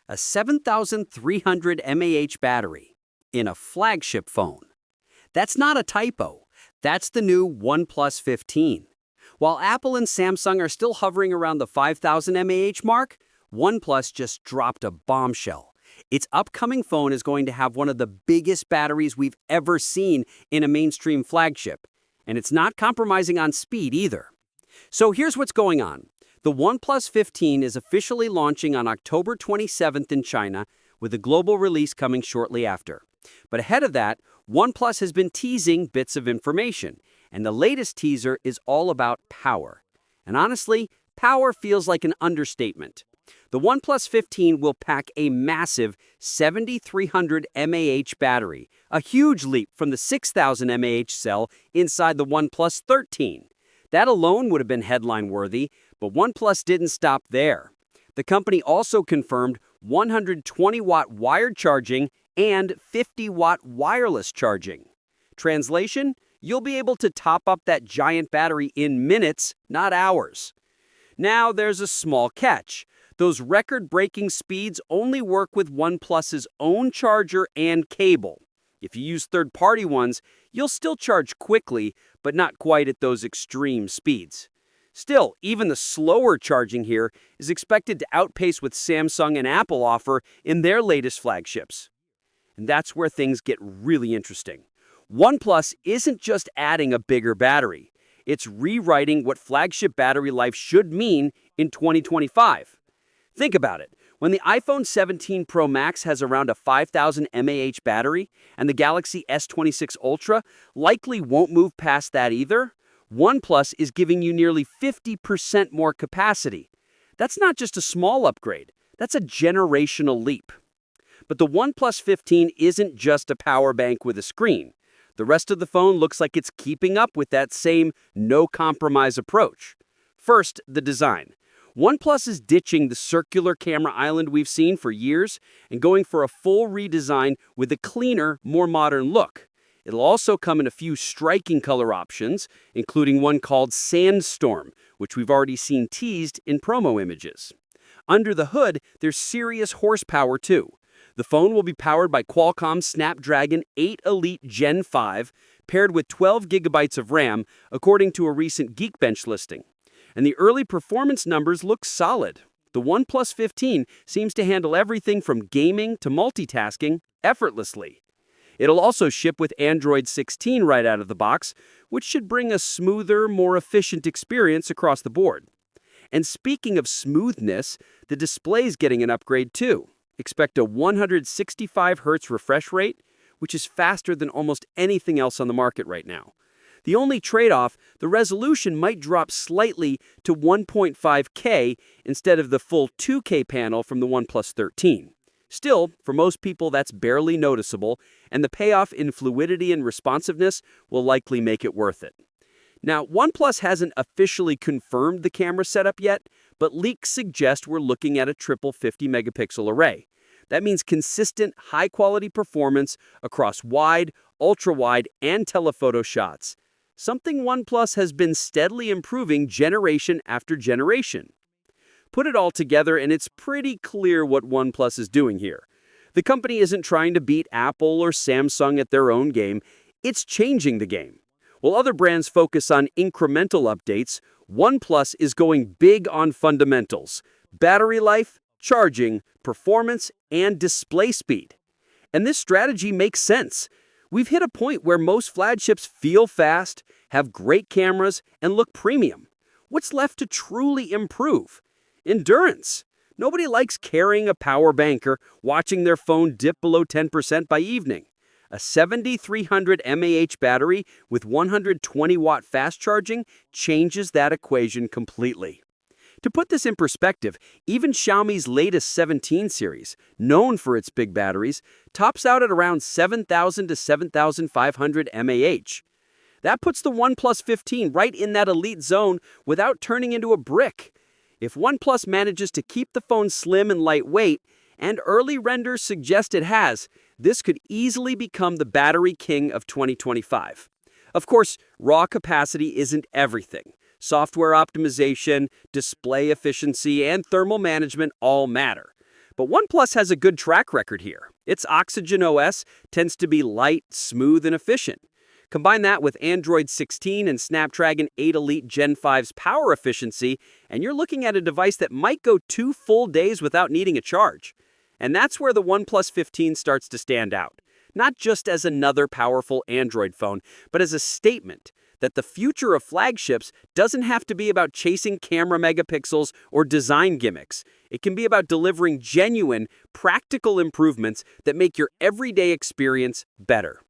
a 7,300 mAh battery in a flagship phone. That's not a typo. That's the new OnePlus 15. While Apple and Samsung are still hovering around the 5,000 mAh mark, OnePlus just dropped a bombshell. Its upcoming phone is going to have one of the biggest batteries we've ever seen in a mainstream flagship. And it's not compromising on speed either. So here's what's going on. The OnePlus 15 is officially launching on October 27th in China, with a global release coming shortly after. But ahead of that, OnePlus has been teasing bits of information, and the latest teaser is all about power. And honestly, power feels like an understatement. The OnePlus 15 will pack a massive 7,300 mAh battery, a huge leap from the 6,000 mAh cell inside the OnePlus 13. That alone would have been headline-worthy, but OnePlus didn't stop there. The company also confirmed 120-watt wired charging and 50-watt wireless charging. Translation? You'll be able to top up that giant battery in minutes, not hours. Now, there's a small catch. Those record-breaking speeds only work with OnePlus's own charger and cable. If you use third-party ones, you'll still charge quickly, but not quite at those extreme speeds. Still, even the slower charging here is expected to outpace what Samsung and Apple offer in their latest flagships. And that's where things get really interesting. OnePlus isn't just adding a bigger battery. It's rewriting what flagship battery life should mean in 2025. Think about it. When the iPhone 17 Pro Max has around a 5,000 mAh battery, and the Galaxy S26 Ultra likely won't move past that either, OnePlus is giving you nearly 50% more capacity. That's not just a small upgrade. That's a generational leap. But the OnePlus 15 isn't just a power bank with a screen. The rest of the phone looks like it's keeping up with that same no-compromise approach. First, the design. OnePlus is ditching the circular camera island we've seen for years and going for a full redesign with a cleaner, more modern look. It'll also come in a few striking color options, including one called Sandstorm, which we've already seen teased in promo images. Under the hood, there's serious horsepower too. The phone will be powered by Qualcomm's Snapdragon 8 Elite Gen 5, paired with 12 gigabytes of RAM, according to a recent Geekbench listing. And the early performance numbers look solid. The OnePlus 15 seems to handle everything from gaming to multitasking effortlessly. It'll also ship with Android 16 right out of the box, which should bring a smoother, more efficient experience across the board. And speaking of smoothness, the display's getting an upgrade too. Expect a 165 Hz refresh rate, which is faster than almost anything else on the market right now. The only trade-off, the resolution might drop slightly to 1.5K instead of the full 2K panel from the OnePlus 13. Still, for most people that's barely noticeable, and the payoff in fluidity and responsiveness will likely make it worth it. Now, OnePlus hasn't officially confirmed the camera setup yet, but leaks suggest we're looking at a triple 50-megapixel array. That means consistent, high-quality performance across wide, ultra-wide, and telephoto shots. Something OnePlus has been steadily improving generation after generation. Put it all together and it's pretty clear what OnePlus is doing here. The company isn't trying to beat Apple or Samsung at their own game, it's changing the game. While other brands focus on incremental updates, OnePlus is going big on fundamentals: battery life, charging, performance, and display speed. And this strategy makes sense. We've hit a point where most flagships feel fast, have great cameras, and look premium. What's left to truly improve? Endurance. Nobody likes carrying a power bank or watching their phone dip below 10% by evening. A 7,300 mAh battery with 120-watt fast charging changes that equation completely. To put this in perspective, even Xiaomi's latest 17 series, known for its big batteries, tops out at around 7,000 to 7,500 mAh. That puts the OnePlus 15 right in that elite zone without turning into a brick. If OnePlus manages to keep the phone slim and lightweight, and early renders suggest it has, this could easily become the battery king of 2025. Of course, raw capacity isn't everything. Software optimization, display efficiency, and thermal management all matter. But OnePlus has a good track record here. Its Oxygen OS tends to be light, smooth, and efficient. Combine that with Android 16 and Snapdragon 8 Elite Gen 5's power efficiency, and you're looking at a device that might go 2 full days without needing a charge. And that's where the OnePlus 15 starts to stand out. Not just as another powerful Android phone, but as a statement that the future of flagships doesn't have to be about chasing camera megapixels or design gimmicks. It can be about delivering genuine, practical improvements that make your everyday experience better.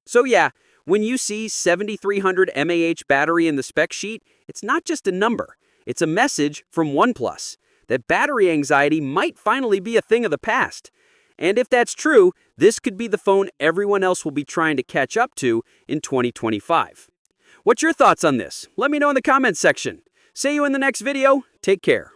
So yeah, when you see 7300 mAh battery in the spec sheet, it's not just a number. It's a message from OnePlus that battery anxiety might finally be a thing of the past. And if that's true, this could be the phone everyone else will be trying to catch up to in 2025. What's your thoughts on this? Let me know in the comments section. See you in the next video. Take care.